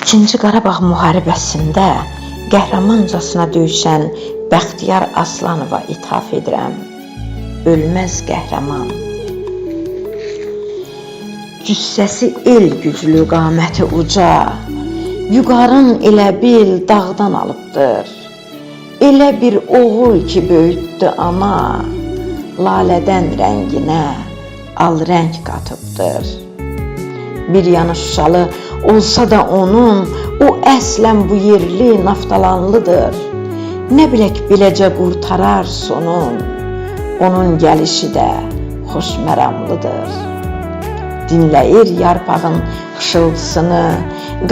İkinci Qarabağ müharibəsində qəhrəmancasına döyüşən Bəxtiyar Aslanova ithaf edirəm. Ölməz qəhrəman. Cüssəsi el güclü, qaməti uca, Vüqarın elə bil dağdan alıbdır. Elə bir oğul ki böyütdü ana, Lalədən rənginə al rəng qatıbdır. Bir yanı Şuşalı olsa da onun, o əslən bu yerli Naftalanlıdır. Nə bilək beləcə qurtarar sonun, onun gəlişi də xoşməramlıdır. Dinləyir yarpağın xışıltısını,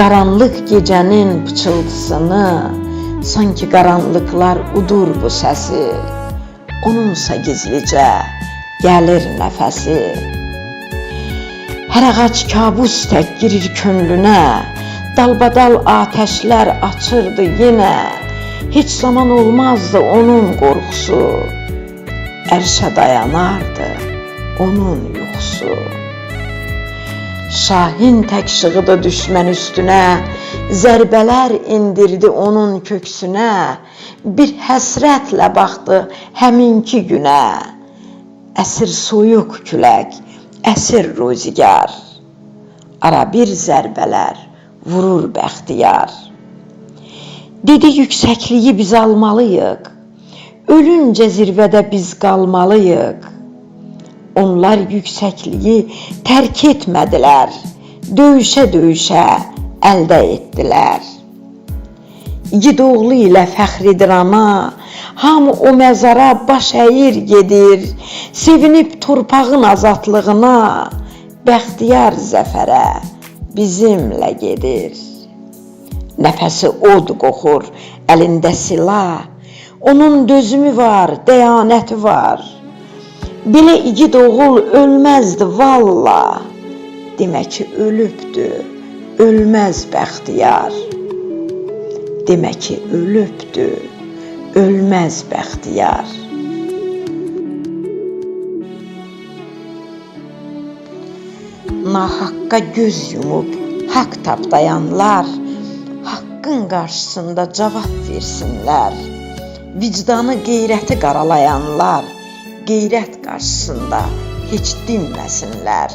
qaranlıq gecənin pıçıltısını, sanki qaranlıqlar udur bu səsi, onunsa gizlicə gəlir nəfəsi. Hər ağac kabus tək girir könlünə, dalbadal atəşlər açırdı yenə, heç zaman olmazdı onun qorxusu, ərşə dayanardı onun yuxusu. Şahin tək şığıdı düşmən üstünə, zərbələr indirdi onun köksünə, bir həsrətlə baxdı həminki günə, əsir soyuq külək, əsir ruzigar, ara bir zərbələr vurur Bəxtiyar. Dedi yüksəkliyi biz almalıyıq, ölüncə zirvədə biz qalmalıyıq. Onlar yüksəkliyi tərk etmədilər, döyüşə-döyüşə əldə etdilər. İgidoğlu ilə fəxridir ana, hamı o məzara baş əyir gedir, sevinib torpağın azadlığına, Bəxtiyar zəfərə bizimlə gedir. Nəfəsi od qoxur, əlində silah, onun dözümü var, dəyanəti var. Belə igid oğul ölməzdi valla, demək ki ölübdü, ölməz Bəxtiyar. Demək ki ölübdü, ölməz Bəxtiyar. Nahaqqa göz yumub haqq tapdayanlar, haqqın qarşısında cavab versinlər. Vicdanı, qeyrəti qaralayanlar, qeyrət qarşısında heç dinməsinlər.